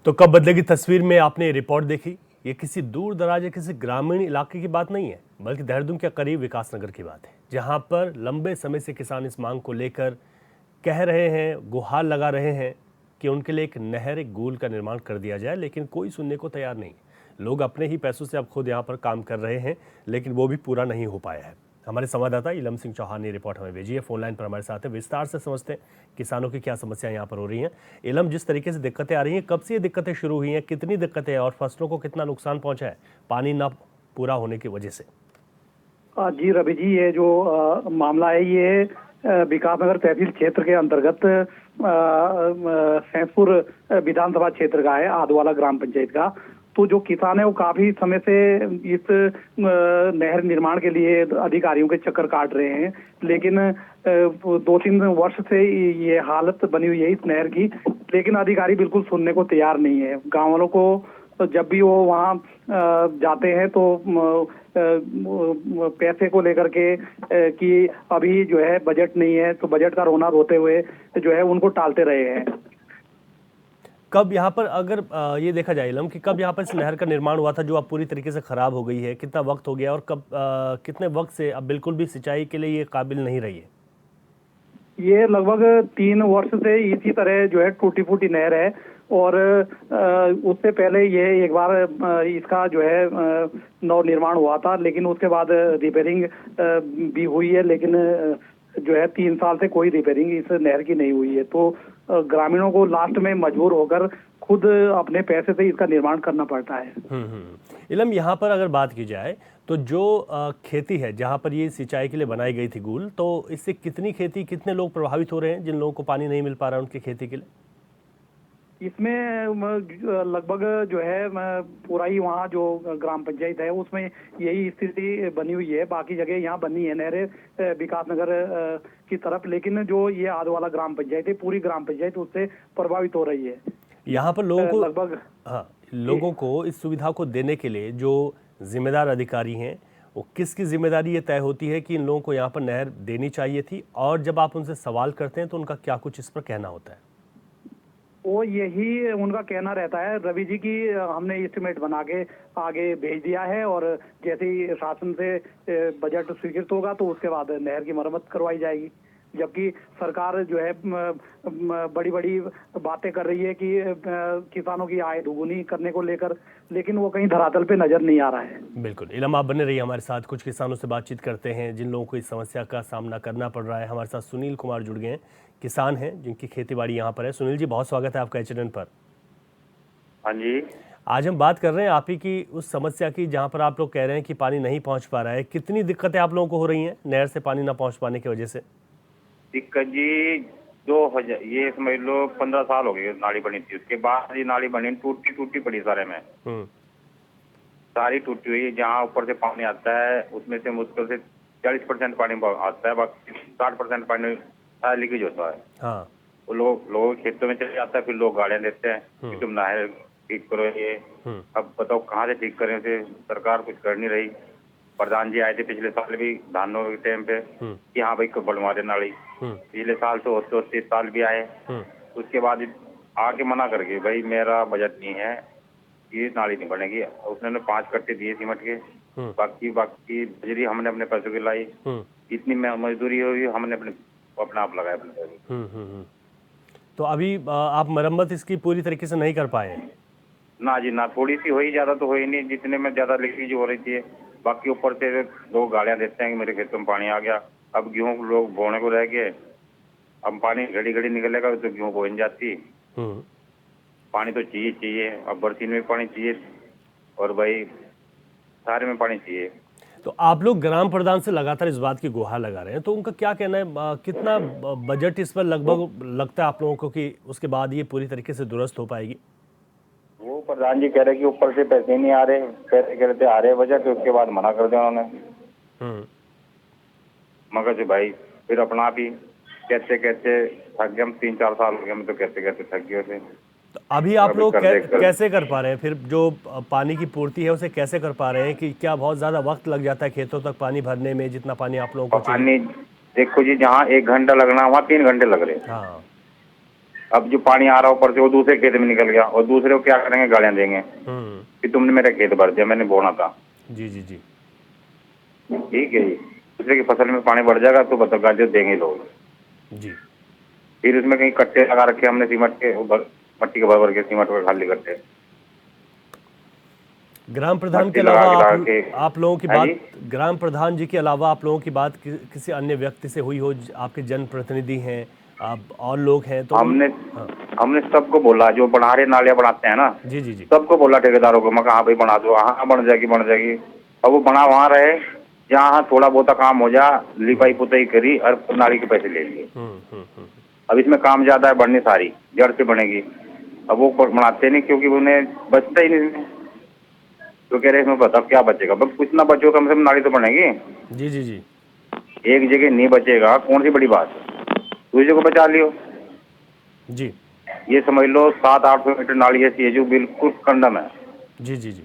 तो कब बदलेगी तस्वीर में आपने रिपोर्ट देखी। ये किसी दूर दराज या किसी ग्रामीण इलाके की बात नहीं है, बल्कि देहरादून के करीब विकासनगर की बात है, जहां पर लंबे समय से किसान इस मांग को लेकर कह रहे हैं, गुहार लगा रहे हैं कि उनके लिए एक नहर, एक गूल का निर्माण कर दिया जाए, लेकिन कोई सुनने को तैयार नहीं। लोग अपने ही पैसों से अब खुद यहाँ पर काम कर रहे हैं, लेकिन वो भी पूरा नहीं हो पाया है। हमारे संवाददाता इलम सिंह चौहान ने रिपोर्ट हमें भेजी है, फोन लाइन पर हमारे साथ है। विस्तार से समझते हैं किसानों की क्या समस्या यहाँ पर हो रही हैं। इलम, जिस तरीके से दिक्कतें आ रही हैं, कब से ये दिक्कतें शुरू हुई हैं, कितनी दिक्कतें हैं और फसलों को कितना नुकसान पहुंचा है पानी न पूरा होने की वजह से? जी रवि जी, ये जो मामला है ये विकासनगर तहसील क्षेत्र के अंतर्गत सैंसपुर विधानसभा क्षेत्र का है, आदवाला ग्राम पंचायत का। तो जो किसान है वो काफी समय से इस नहर निर्माण के लिए अधिकारियों के चक्कर काट रहे हैं, लेकिन 2-3 वर्ष से ये हालत बनी हुई है इस नहर की, लेकिन अधिकारी बिल्कुल सुनने को तैयार नहीं है। गाँव वालों को तो जब भी वो वहाँ जाते हैं तो पैसे को लेकर के कि अभी जो है बजट नहीं है, तो बजट का रोना रोते हुए जो है उनको टालते रहे हैं। कब यहाँ पर, अगर ये देखा जाए इलम, कि कब यहाँ पर इस नहर का निर्माण हुआ था जो अब पूरी तरीके से खराब हो गई है, कितना वक्त हो गया और कब कितने वक्त से अब बिल्कुल भी सिंचाई के लिए ये काबिल नहीं रही है? ये लगभग 3 वर्ष से इसी तरह जो है टूटी फूटी नहर है, और उससे पहले ये एक बार इसका जो है नव निर्माण हुआ था, लेकिन उसके बाद रिपेयरिंग भी हुई है, लेकिन जो है 3 साल से कोई रिपेयरिंग इस नहर की नहीं हुई है। तो ग्रामीणों को लास्ट में मजबूर होकर खुद अपने पैसे से इसका निर्माण करना पड़ता है। इलम, यहाँ पर अगर बात की जाए तो जो खेती है जहाँ पर ये सिंचाई के लिए बनाई गई थी गूल, तो इससे कितनी खेती, कितने लोग प्रभावित हो रहे हैं जिन लोगों को पानी नहीं मिल पा रहा है उनकी खेती के लिए? इसमें लगभग जो है पूरा ही वहाँ जो ग्राम पंचायत है उसमें यही स्थिति बनी हुई है। बाकी जगह यहाँ बनी है नहरें विकासनगर की तरफ, लेकिन जो ये आदवाला ग्राम पंचायत है, पूरी ग्राम पंचायत उससे प्रभावित हो रही है। यहाँ पर लोगों को लगभग लोगों को इस सुविधा को देने के लिए जो जिम्मेदार अधिकारी हैं, वो किसकी जिम्मेदारी ये तय होती है कि इन लोगों को यहाँ पर नहर देनी चाहिए थी, और जब आप उनसे सवाल करते हैं तो उनका क्या कुछ इस पर कहना होता है? वो यही उनका कहना रहता है रवि जी की हमने एस्टिमेट बना के आगे भेज दिया है, और जैसे ही शासन से बजट स्वीकृत होगा तो उसके बाद नहर की मरम्मत करवाई जाएगी। जबकि सरकार जो है बड़ी बड़ी बातें कर रही है कि किसानों की आय दोगुनी करने को लेकर, लेकिन वो कहीं धरातल पे नजर नहीं आ रहा है। बिल्कुल इलम, आप बने रहिए हमारे साथ। कुछ किसानों से बातचीत करते हैं जिन लोगों को इस समस्या का सामना करना पड़ रहा है। हमारे साथ सुनील कुमार जुड़ गए हैं, किसान हैं जिनकी खेती बाड़ी यहाँ पर है। सुनील जी, बहुत स्वागत है आपका एचएनएन पर। हाँ जी, आज हम बात कर रहे हैं आप ही की उस समस्या की जहाँ पर आप लोग कह रहे हैं कि पानी नहीं पहुँच पा रहा है। कितनी दिक्कतें आप लोगों को हो रही हैं नहर से पानी ना पहुँच पाने की वजह से? दिक्कत जी 2000 ये समझ लो 15 साल हो गए नाली बनी थी, उसके बाद ये नाली बनी टूटी पड़ी सारे में, सारी टूटी हुई। जहाँ ऊपर से पानी आता है उसमें से मुश्किल से 40% पानी आता है, बाकी 60% पानी लीकेज होता है। हाँ, वो लोगों के खेतों में चले जाता है, फिर लोग गाड़ियां देते हैं कि तुम नहर ठीक करो ये। अब बताओ कहाँ से ठीक करें, से सरकार कुछ कर नहीं रही। प्रधान जी आए थे पिछले साल भी धानों के टाइम पे कि हाँ भाई बढ़वा दे नाली, पिछले साल तो होते इस साल भी आए। उसके बाद आके मना करके भाई मेरा बजट नहीं है, ये नाली नहीं बनेगी। उसने 5 कट्टे दिए सीमेंट के, बाकी बजरी हमने अपने पैसों की लाई, इतनी मजदूरी हुई हमने अपना आप लगाया अपने। तो अभी आप मरम्मत इसकी पूरी तरीके से नहीं कर पाए? ना जी ना, थोड़ी सी हुई, ज्यादा तो हुई नहीं, जितने में ज्यादा लीकेज हो रही थी। बाकी ऊपर से लोग गाड़ियां देते हैं कि मेरे खेतों में पानी आ गया। अब गेहूं लोग बोने को रह गए, अब पानी घड़ी निकलेगा तो गेहूं बोन जाती। पानी तो चाहिए, अब बरसीन में पानी चाहिए और भाई सारे में पानी चाहिए। तो आप लोग ग्राम प्रधान से लगातार इस बात की गुहार लगा रहे हैं, तो उनका क्या कहना है? कितना बजट इस पर लगभग लगता है आप लोगों को कि उसके बाद ये पूरी तरीके से दुरुस्त हो पाएगी? वो प्रधान जी कह रहे कि ऊपर से पैसे नहीं आ रहे, पैसे कह रहे थे आ रहे बजट, उसके बाद मना कर दिया उन्होंने। मगर जो भाई फिर अपना भी कहते थक गए हम, 3-4 साल हो गए हम तो कहते थक गए थे। तो अभी आप लोग कैसे कर पा रहे हैं फिर? जो पानी की पूर्ति है उसे कैसे कर पा रहे हैं? कि क्या बहुत ज्यादा वक्त लग जाता है खेतों तक पानी भरने में, जितना पानी आप लोगों को चाहिए? पानी देखो जी, जहाँ 1 घंटा लगना वहाँ 3 घंटे लग रहे हैं। हाँ, अब जो पानी आ रहा है ऊपर से वो दूसरे खेत में निकल गया, और दूसरे को क्या करेंगे, गालियां देंगे कि तुमने मेरा खेत भर दिया, मैंने बोना था। जी जी जी ठीक है जी, दूसरे की फसल में पानी बढ़ जाएगा तो बताओ गालियां देंगे लोग। जी। फिर उसमें कहीं कट्टे लगा रखे हमने सीमेंट के, मट्टी के भर के सीमेंट के खाली कट्टे। ग्राम प्रधान के मट्टी लगा अलावा के लगा के। आप लोगों की हाँ बात, जी? ग्राम प्रधान जी के अलावा आप लोगों की बात किसी अन्य व्यक्ति से हुई हो, आपके जनप्रतिनिधि हैं, आप और लोग हैं तो हमने सबको बोला, जो बना रहे नालियां बनाते हैं ना, जी जी जी सबको बोला ठेकेदारों को, मैं कहा हाँ भाई बना दो, हाँ बन जाएगी बन जाएगी। अब वो बना वहां रहे जहाँ थोड़ा बहुत काम हो जा, लिपाई पुताई करी और नाली के पैसे ले लिए। अब इसमें काम ज्यादा है, बढ़नी सारी जड़ से बनेगी। अब वो बनाते नहीं क्योंकि उन्हें बचता ही नहीं, तो कह रहे इसमें बताओ क्या बचेगा, बस कुछ ना बचो, कम से कम नाली तो बनेगी। जी जी जी एक जगह नहीं बचेगा, कौन सी बड़ी बात है, दूसरी जगह बचा लियो। जी ये समझ लो 700-800 मीटर नाली ऐसी है जो बिल्कुल कंडम है। जी जी जी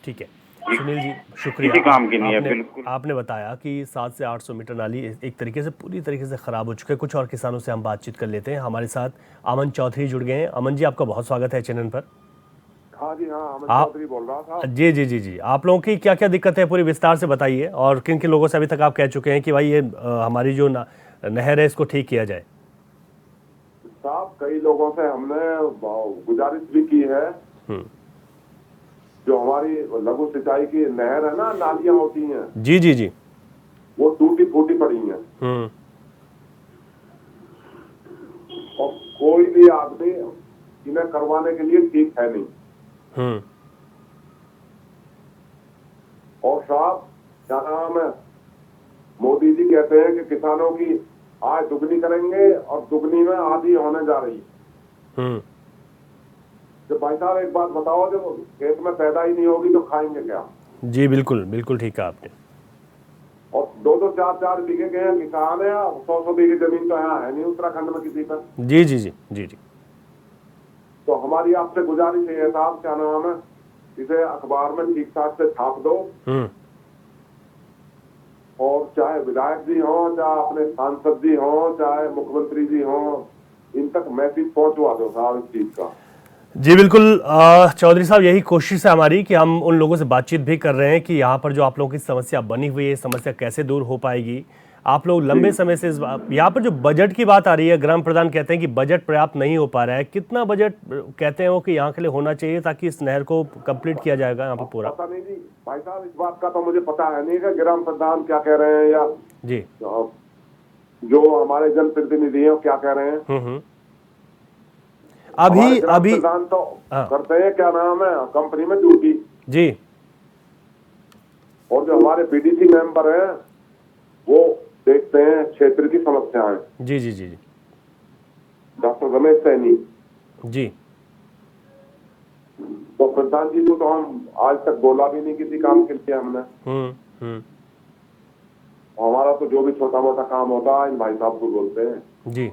ठीक है सुनील जी, शुक्रिया। किसी काम की नहीं है, आपने बिल्कुल। आपने बताया कि 700 से 800 मीटर नाली एक तरीके से पूरी तरीके से खराब हो चुका है। कुछ और किसानों से हम बातचीत कर लेते हैं। हमारे साथ अमन चौधरी जुड़ गए हैं। अमन जी, आपका बहुत स्वागत है चैनल पर। हाँ जी, हाँ, अमन आप चौधरी बोल रहा था। जी जी जी जी आप लोगों की क्या क्या दिक्कत है पूरी विस्तार से बताइए, और किन किन लोगों से अभी तक आप कह चुके हैं कि भाई ये हमारी जो नहर है इसको ठीक किया जाए। साहब, कई लोगों से हमने गुजारिश भी की है। जो हमारी लघु सिंचाई की नहर है ना, नालियां होती हैं, जी जी जी वो टूटी फूटी पड़ी हैं, और कोई भी आदमी इन्हें करवाने के लिए ठीक है नहीं। और साहब, क्या नाम है, मोदी जी कहते हैं कि किसानों की आय दुगनी करेंगे, और दुगनी में आधी होने जा रही है। तो भाई साहब एक बात बताओ, जब खेत में पैदा ही नहीं होगी तो खाएंगे क्या? जी बिल्कुल बिल्कुल ठीक है आपने। और 2-2, 4-4 बीघे के हैं किसान है, 100-100 बीघे जमीन तो यहाँ है नहीं उत्तराखंड में किसी पर। जी जी जी जी जी तो हमारी आपसे गुजारिश है साहब, क्या नाम है, इसे अखबार में ठीक ठाक से छाप दो, और चाहे विधायक जी हो, चाहे अपने सांसद जी हो, चाहे मुख्यमंत्री जी हो, इन तक मैसेज पहुंचवा दो साहब इस चीज का। जी बिल्कुल चौधरी साहब, यही कोशिश है हमारी कि हम उन लोगों से बातचीत भी कर रहे हैं कि यहाँ पर जो आप लोगों की समस्या बनी हुई है, समस्या कैसे दूर हो पाएगी। आप लोग लंबे समय से यहाँ पर जो बजट की बात आ रही है, ग्राम प्रधान कहते हैं कि बजट पर्याप्त नहीं हो पा रहा है। कितना बजट कहते हैं वो कि यहाँ के लिए होना चाहिए ताकि इस नहर को कंप्लीट किया जाएगा यहाँ पर पूरा? पता नहीं जी भाई साहब, इस बात का तो मुझे पता है नहीं कि ग्राम प्रधान क्या कह रहे हैं, या जी जो हमारे जनप्रतिनिधि हैं क्या कह रहे हैं। अभी प्रधान तो करते हैं, क्या नाम है, कंपनी में ड्यूटी जी, और जो हमारे बीडीसी मेंबर हैं वो देखते हैं क्षेत्र की समस्याएं। जी जी जी जी डॉक्टर रमेश सैनी जी। तो प्रधान जी को तो हम आज तक बोला भी नहीं किसी काम के लिए हमने। हमारा तो जो भी छोटा मोटा काम होता है इन भाई साहब को बोलते हैं जी।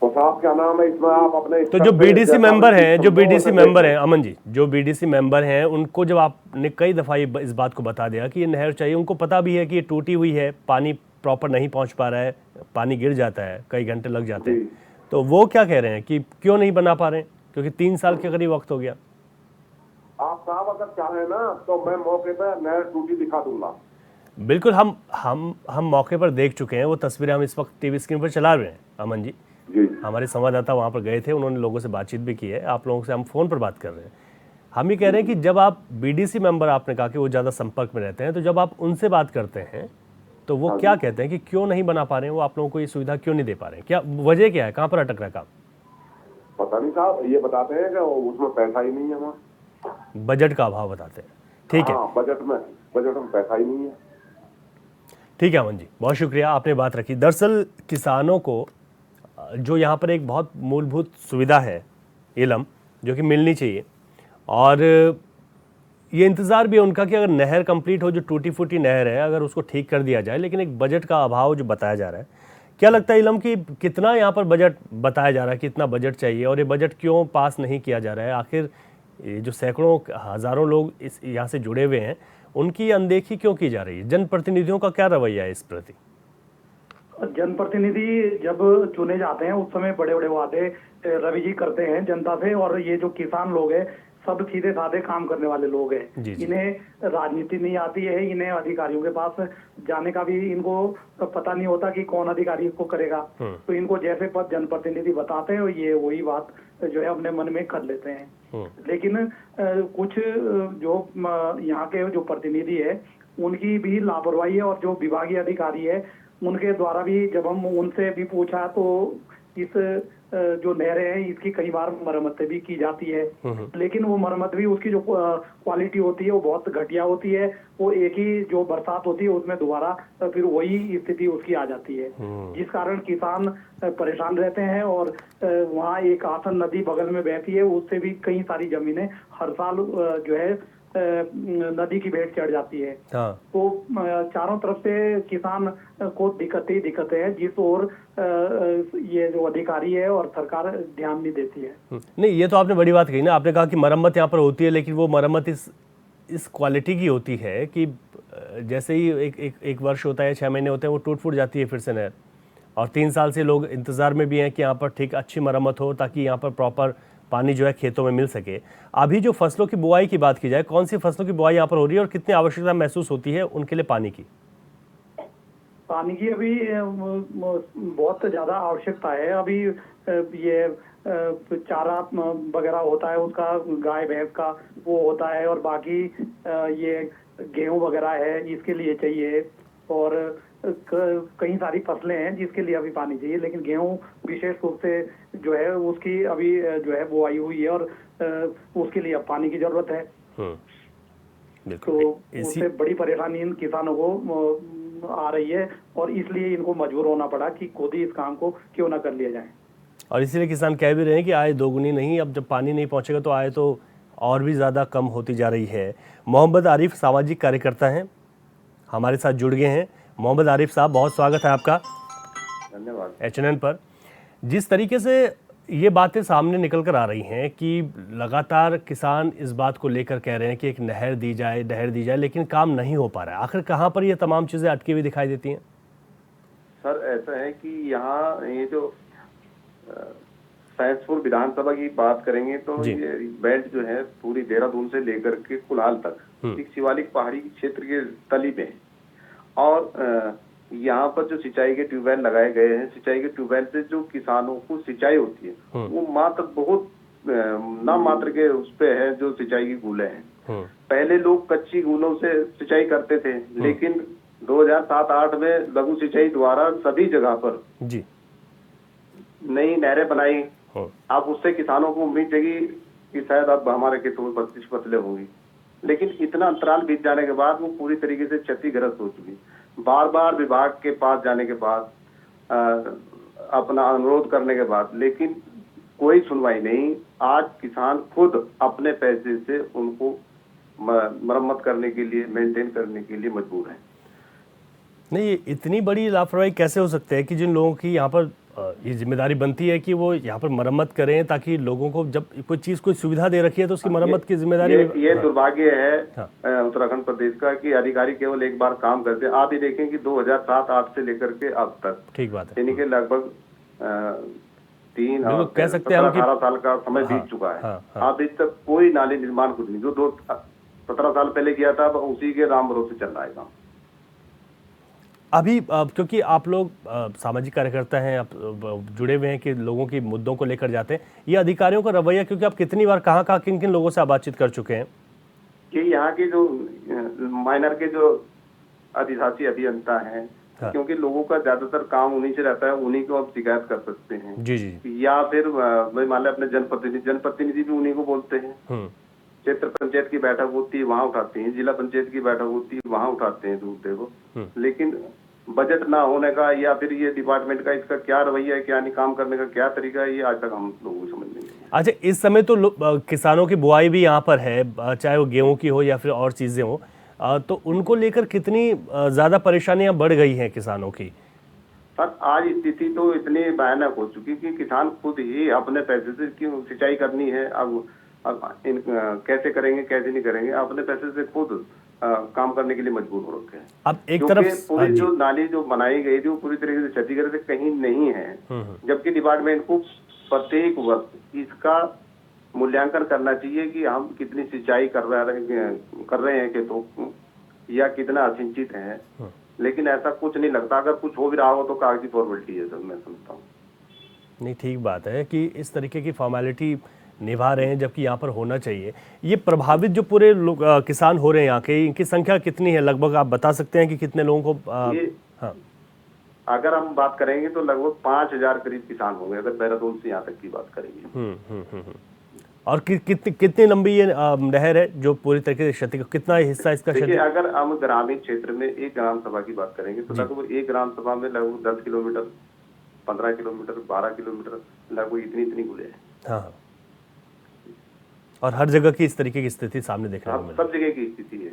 तो साहब क्या नाम है, इसमें आप अपने तो जो बीडीसी मेंबर हैं, जो बीडीसी मेंबर हैं अमन जी, जो बीडीसी मेंबर हैं, उनको जब आपने कई दफा इस बात को बता दिया कि ये नहर चाहिए, उनको पता भी है कि ये टूटी हुई है, पानी प्रॉपर नहीं पहुंच पा रहा है, पानी गिर जाता है, कई घंटे लग जाते हैं, तो वो क्या कह रहे हैं कि क्यों नहीं बना पा रहे हैं? क्योंकि 3 साल के करीब वक्त हो गया। आप साहब अगर चाहे ना तो मैं मौके पर नहर टूटी दिखा दूंगा। बिल्कुल, हम मौके पर देख चुके हैं, वो तस्वीरें हम इस वक्त टीवी स्क्रीन पर चला रहे हैं अमन जी। हमारे संवाददाता वहां पर गए थे, उन्होंने लोगों से बातचीत भी की है। आप लोगों से हम फोन पर बात कर रहे हैं। हम ही कह रहे हैं कि जब आप बीडीसी मेंबर, आपने कहा कि वो ज़्यादा संपर्क में रहते हैं, तो जब आप उनसे बात करते हैं तो वो क्या कहते हैं कि क्यों नहीं बना पा रहे हैं, वो आप लोगों को ये सुविधा क्यों नहीं दे पा रहे हैं? क्या वजह क्या है, कहाँ पर अटक रहा है काम? पता नहीं साहब, ये बताते हैं कि उसमें पैसा ही नहीं है, वहाँ बजट का अभाव बताते हैं। ठीक है, बजट में पैसा ही नहीं है। ठीक है अमन जी, बहुत शुक्रिया, आपने बात रखी। दरअसल किसानों को जो यहाँ पर एक बहुत मूलभूत सुविधा है इलम, जो कि मिलनी चाहिए, और ये इंतज़ार भी है उनका कि अगर नहर कंप्लीट हो, जो टूटी फूटी नहर है, अगर उसको ठीक कर दिया जाए, लेकिन एक बजट का अभाव जो बताया जा रहा है। क्या लगता है इलम कि कितना यहाँ पर बजट बताया जा रहा है, कितना बजट चाहिए, और ये बजट क्यों पास नहीं किया जा रहा है? आखिर ये जो सैकड़ों हज़ारों लोग इस यहाँ से जुड़े हुए हैं, उनकी अनदेखी क्यों की जा रही है? जनप्रतिनिधियों का क्या रवैया है इस प्रति? जनप्रतिनिधि जब चुने जाते हैं उस समय बड़े बड़े वादे रवि जी करते हैं जनता से, और ये जो किसान लोग हैं सब सीधे साधे काम करने वाले लोग हैं। जी, जी। इन्हें राजनीति नहीं आती है, इन्हें अधिकारियों के पास जाने का भी इनको पता नहीं होता कि कौन अधिकारी इसको करेगा। तो इनको जैसे पद जनप्रतिनिधि बताते हैं ये वही बात जो है अपने मन में कर लेते हैं। लेकिन कुछ जो यहाँ के जो प्रतिनिधि है उनकी भी लापरवाही है, और जो विभागीय अधिकारी है उनके द्वारा भी जब हम उनसे भी पूछा तो इस जो नहरें हैं इसकी कई बार मरम्मतें भी की जाती है, लेकिन वो मरम्मत भी उसकी जो क्वालिटी होती है वो बहुत घटिया होती है। वो एक ही जो बरसात होती है उसमें दोबारा फिर वही स्थिति उसकी आ जाती है, जिस कारण किसान परेशान रहते हैं। और वहाँ एक आसन नदी बगल में बहती है, उससे भी कई सारी जमीनें हर साल जो है नदी की भेंट चढ़ जाती है। हाँ। तो चारों तरफ से किसान को दिक्कतें ही दिक्कतें हैं, जिस ओर ये जो अधिकारी है और सरकार ध्यान नहीं देती है। नहीं, ये तो आपने बड़ी बात कही ना। आपने कहा कि मरम्मत यहाँ पर होती है, लेकिन वो मरम्मत इस क्वालिटी की होती है कि जैसे ही एक वर्ष होता है, 6 महीने होते हैं, वो टूट फूट जाती है फिर से नहर। और 3 साल से लोग इंतज़ार में भी हैं कि यहाँ पर ठीक अच्छी मरम्मत हो, ताकि यहाँ पर प्रॉपर पानी जो है खेतों में मिल सके। अभी जो फसलों की बुआई की बात की जाए, कौन सी फसलों की बुआई यहाँ पर हो रही है और कितनी आवश्यकता महसूस होती है उनके लिए पानी की? पानी की अभी बहुत ज्यादा आवश्यकता है। अभी ये चारा वगैरह होता है उसका, गाय भैंस का वो होता है, और बाकी ये गेहूं वगैरह है इसके लिए चाहिए, और कई सारी फसलें हैं जिसके लिए अभी पानी चाहिए। लेकिन गेहूं विशेष रूप से जो है उसकी अभी जो है बुआई हुई है, और उसके लिए अब पानी की जरूरत है। तो उससे बड़ी परेशानी इन किसानों को आ रही है, और इसलिए इनको मजबूर होना पड़ा कि खुद ही इस काम को क्यों ना कर लिया जाए। और इसीलिए किसान कह भी रहे हैं कि आय दोगुनी नहीं, अब जब पानी नहीं पहुंचेगा तो आय तो और भी ज़्यादा कम होती जा रही है। मोहम्मद आरिफ सामाजिक कार्यकर्ता हैं, हमारे साथ जुड़ गए हैं। मोहम्मद आरिफ साहब, बहुत स्वागत है आपका धन्यवाद। HNN पर। जिस तरीके से ये बातें सामने निकल कर आ रही हैं कि लगातार किसान इस बात को लेकर कह रहे हैं कि एक नहर दी जाए, लेकिन काम नहीं हो पा रहा है। आखिर कहाँ पर ये तमाम चीज़ें अटकी हुई दिखाई देती हैं? सर, ऐसा है कि यहाँ ये जो सैदपुर विधानसभा की बात करेंगे तो ये बेल्ट जो है पूरी देहरादून से लेकर के कुलाल तक एक शिवालिक पहाड़ी क्षेत्र के तली पे है। और यहाँ पर जो सिंचाई के ट्यूबवेल लगाए गए हैं, सिंचाई के ट्यूबवेल से जो किसानों को सिंचाई होती है वो मात्र बहुत नाम मात्र के उस पे है जो सिंचाई की कूलें हैं। पहले लोग कच्ची कूलों से सिंचाई करते थे, लेकिन 2007-8 में लघु सिंचाई द्वारा सभी जगह पर जी नई नहरें बनाई। अब उससे किसानों को उम्मीद जगी कि शायद अब हमारे खेतों में 32 फसलें होंगी, लेकिन इतना अंतराल बीत जाने के बाद वो पूरी तरीके से क्षतिग्रस्त हो चुकी। बार बार विभाग के पास जाने के बाद अपना अनुरोध करने के बाद, लेकिन कोई सुनवाई नहीं। आज किसान खुद अपने पैसे से उनको मरम्मत करने के लिए, मेंटेन करने के लिए मजबूर है। नहीं, ये इतनी बड़ी लापरवाही कैसे हो सकती है कि जिन लोगों की यहाँ पर ये जिम्मेदारी बनती है कि वो यहाँ पर मरम्मत करें, ताकि लोगों को जब कोई चीज़, कोई सुविधा दे रखी है तो उसकी मरम्मत की जिम्मेदारी ये दुर्भाग्य है उत्तराखंड प्रदेश का कि अधिकारी केवल एक बार काम करते हैं। आप ही देखें कि 2007-8 से लेकर के अब तक, ठीक बात है, यानी कि लगभग 18 साल का समय बीत चुका है। अभी तक कोई नाली निर्माण कुछ नहीं। जो 17 साल पहले किया था उसी के राम भरोसे चल रहा है काम। अभी क्योंकि आप लोग सामाजिक कार्यकर्ता हैं, आप जुड़े हुए हैं कि लोगों की मुद्दों को लेकर जाते हैं, ये अधिकारियों का रवैया, क्योंकि आप कितनी बार कहाँ किन किन लोगों से आप बातचीत कर चुके हैं कि यहाँ के जो माइनर के जो अधिशासी अभियंता हैं, क्योंकि लोगों का ज्यादातर काम उन्हीं से रहता है, उन्हीं को आप शिकायत कर सकते हैं। जी। या फिर मान लें अपने जनप्रतिनिधि भी उन्हीं को बोलते हैं। क्षेत्र पंचायत की बैठक होती है वहाँ उठाते हैं, जिला पंचायत की बैठक होती है वहाँ उठाते हैं मुद्दे को। लेकिन बजट ना होने का या फिर ये डिपार्टमेंट का इसका क्या रवैया है, क्या नहीं, काम करने का क्या तरीका है, ये आज तक हम लोगों को समझ नहीं है। अच्छा, इस समय तो किसानों की बुआई भी यहाँ पर है, चाहे वो गेहूं की हो या फिर और चीजें हो, तो उनको लेकर कितनी ज्यादा परेशानियां बढ़ गई हैं किसानों की? सर, आज स्थिति तो इतनी भयानक हो चुकी कि किसान खुद ही अपने पैसे से क्यों सिंचाई करनी है, अब कैसे करेंगे कैसे नहीं करेंगे, अपने पैसे से खुद काम करने के लिए मजबूर हो रखे हैं। अब एक क्योंकि तरफ पूरी जो नाली जो बनाई गई थी वो पूरी तरीके से क्षतिग्रस्त कहीं नहीं है, जबकि डिपार्टमेंट को प्रत्येक वर्ष इसका मूल्यांकन करना चाहिए कि हम कितनी सिंचाई कर रहे हैं खेतों को या कितना असिंचित है। लेकिन ऐसा कुछ नहीं लगता, अगर कुछ हो भी रहा हो तो कागजी फॉर्मेलिटी है सर, मैं समझता हूँ। नहीं, ठीक बात है कि इस तरीके की फॉर्मेलिटी निभा रहे हैं, जबकि यहाँ पर होना चाहिए। ये प्रभावित जो पूरे लोग किसान हो रहे हैं यहाँ के, इनकी संख्या कितनी है लगभग, आप बता सकते हैं कि कितने लोगों को हाँ। अगर हम बात करेंगे तो लगभग 5000 करीब किसान होंगे, अगर देहरादून से यहाँ तक की बात करेंगे। और कितनी लंबी ये नहर है जो पूरी तरीके से क्षति, कितना हिस्सा इसका क्षति? देखिए, अगर हम ग्रामीण क्षेत्र में एक ग्राम सभा की बात करेंगे तो लगभग एक ग्राम सभा में लगभग 10 किलोमीटर, 15 किलोमीटर, 12 किलोमीटर लगभग इतनी गुले है। हाँ, और हर जगह की इस तरीके की स्थिति सामने देखने को मिल रही है। सब जगह की स्थिति है।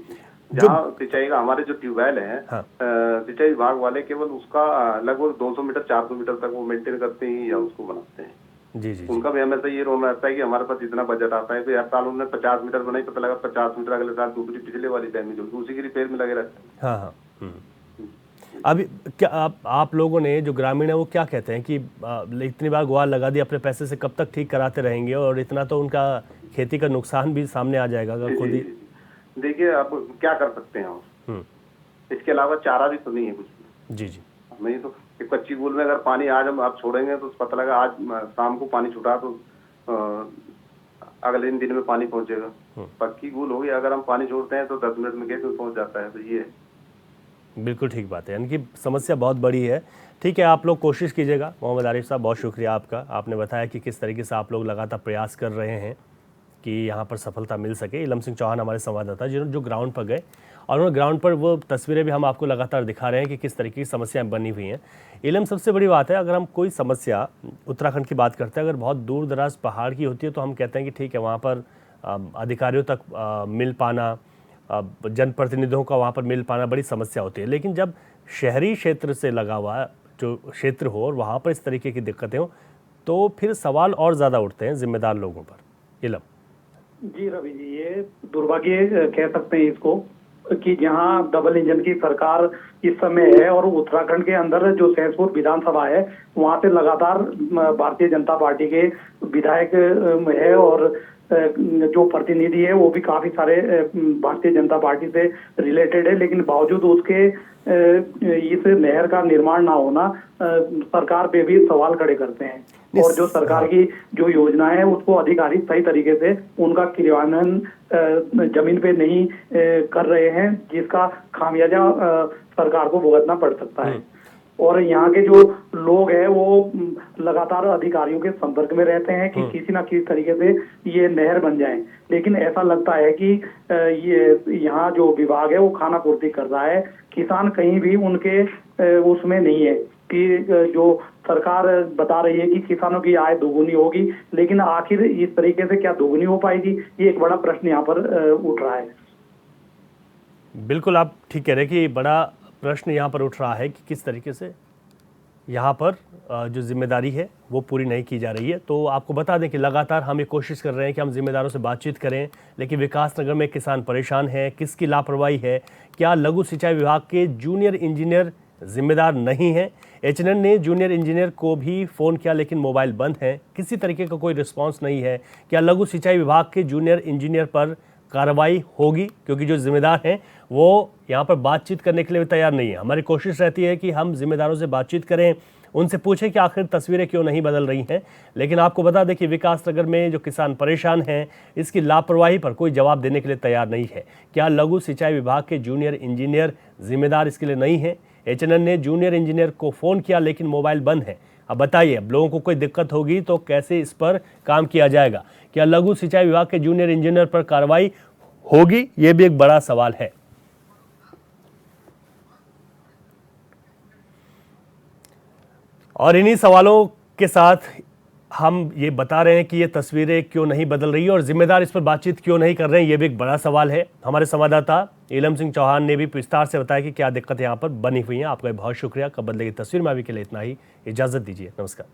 जहाँ सिंचाई का हमारे जो ट्यूबवेल है, सिंचाई विभाग वाले केवल उसका लगभग 200 मीटर 400 मीटर तक वो मेंटेन करते हैं या उसको बनाते हैं। जी। उनका भी हमेशा ये रोल रहता है कि हमारे पास इतना बजट आता है, हर साल उन्होंने 50 मीटर बनाई, पता लगा 50 मीटर अगले साल दूसरी पिछले वाली डैमेज होगी, उसी के रिपेयर में लगे रहते हैं। हाँ। अभी क्या आप लोगों ने जो ग्रामीण है वो क्या कहते हैं कि इतनी बार गुहार लगा दी, अपने पैसे से कब तक ठीक कराते रहेंगे, और इतना तो उनका खेती का नुकसान भी सामने आ जाएगा अगर खुद ही। देखिए, आप क्या कर सकते हैं और इसके अलावा चारा भी तो नहीं है कुछ भी। जी। नहीं तो कच्ची गूल में अगर पानी आज हम आप छोड़ेंगे तो पता लगा आज शाम को पानी छूटा तो अगले दिन में पानी पहुंचेगा। पक्की गूल होगी, अगर हम पानी छोड़ते हैं तो 10 मिनट में खेत में पहुंच जाता है। तो ये बिल्कुल ठीक बात है, यानी कि समस्या बहुत बड़ी है। ठीक है, आप लोग कोशिश कीजिएगा। मोहम्मद आरिफ साहब, बहुत शुक्रिया आपका। आपने बताया कि किस तरीके से आप लोग लगातार प्रयास कर रहे हैं कि यहाँ पर सफलता मिल सके। इलम सिंह चौहान हमारे संवाददाता जो ग्राउंड पर गए, और उन्होंने ग्राउंड पर वो तस्वीरें भी हम आपको लगातार दिखा रहे हैं कि किस तरीके की समस्याएं बनी हुई हैं। इलम, सबसे बड़ी बात है, अगर हम कोई समस्या उत्तराखंड की बात करते हैं, अगर बहुत दूर दराज पहाड़ की होती है तो हम कहते हैं कि ठीक है, वहाँ पर अधिकारियों तक मिल पाना, जनप्रतिनिधियों का वहाँ पर मिल पाना बड़ी समस्या होती है। लेकिन जब शहरी क्षेत्र से लगा हुआ जो क्षेत्र हो और वहाँ पर इस तरीके की दिक्कतें हो, तो फिर सवाल और ज़्यादा उठते हैं जिम्मेदार लोगों पर। इलम जी रवि जी, ये दुर्भाग्य कह सकते हैं इसको कि जहां डबल इंजन की सरकार इस समय है और उत्तराखंड के अंदर जो सहसपुर विधानसभा है वहां से लगातार भारतीय जनता पार्टी के विधायक है और जो प्रतिनिधि है वो भी काफी सारे भारतीय जनता पार्टी से रिलेटेड है, लेकिन बावजूद उसके इस नहर का निर्माण ना होना सरकार पे भी सवाल खड़े करते हैं। और जो सरकार की जो योजना है उसको अधिकारी सही तरीके से उनका क्रियान्वयन जमीन पे नहीं कर रहे हैं, जिसका खामियाजा सरकार को भुगतना पड़ सकता है। और यहाँ के जो लोग हैं वो लगातार अधिकारियों के संपर्क में रहते हैं कि किसी ना किसी तरीके से ये नहर बन जाए, लेकिन ऐसा लगता है कि ये यहाँ जो विभाग है वो खाना पूर्ति कर रहा है। किसान कहीं भी उनके उसमें नहीं है कि जो सरकार बता रही है कि किसानों की आय दोगुनी होगी, लेकिन आखिर इस तरीके से क्या दोगुनी हो पाएगी, ये एक बड़ा प्रश्न यहाँ पर उठ रहा है। बिल्कुल, आप ठीक कह रहे हैं कि बड़ा प्रश्न यहाँ पर उठ रहा है कि किस तरीके से यहाँ पर जो जिम्मेदारी है वो पूरी नहीं की जा रही है। तो आपको बता दें कि लगातार हम ये कोशिश कर रहे हैं कि हम जिम्मेदारों से बातचीत करें, लेकिन विकासनगर में किसान परेशान हैं। किसकी लापरवाही है? क्या लघु सिंचाई विभाग के जूनियर इंजीनियर जिम्मेदार नहीं हैं? एचएनएन ने जूनियर इंजीनियर को भी फ़ोन किया, लेकिन मोबाइल बंद है, किसी तरीके का कोई रिस्पॉन्स नहीं है। क्या लघु सिंचाई विभाग के जूनियर इंजीनियर पर कार्रवाई होगी? क्योंकि जो जिम्मेदार हैं वो यहाँ पर बातचीत करने के लिए भी तैयार नहीं है। हमारी कोशिश रहती है कि हम जिम्मेदारों से बातचीत करें, उनसे पूछें कि आखिर तस्वीरें क्यों नहीं बदल रही हैं। लेकिन आपको बता दें कि विकासनगर में जो किसान परेशान हैं, इसकी लापरवाही पर कोई जवाब देने के लिए तैयार नहीं है। क्या लघु सिंचाई विभाग के जूनियर इंजीनियर जिम्मेदार इसके लिए नहीं है? एचएनएन ने जूनियर इंजीनियर को फ़ोन किया, लेकिन मोबाइल बंद है। अब बताइए, अब लोगों को कोई दिक्कत होगी तो कैसे इस पर काम किया जाएगा? क्या लघु सिंचाई विभाग के जूनियर इंजीनियर पर कार्रवाई होगी? ये भी एक बड़ा सवाल है। और इन्हीं सवालों के साथ हम ये बता रहे हैं कि ये तस्वीरें क्यों नहीं बदल रही है और जिम्मेदार इस पर बातचीत क्यों नहीं कर रहे हैं, ये भी एक बड़ा सवाल है। हमारे संवाददाता इलम सिंह चौहान ने भी विस्तार से बताया कि क्या दिक्कत यहाँ पर बनी हुई है। आपका बहुत शुक्रिया। कब बदलेगी तस्वीर में अभी के लिए इतना ही, इजाज़त दीजिए, नमस्कार।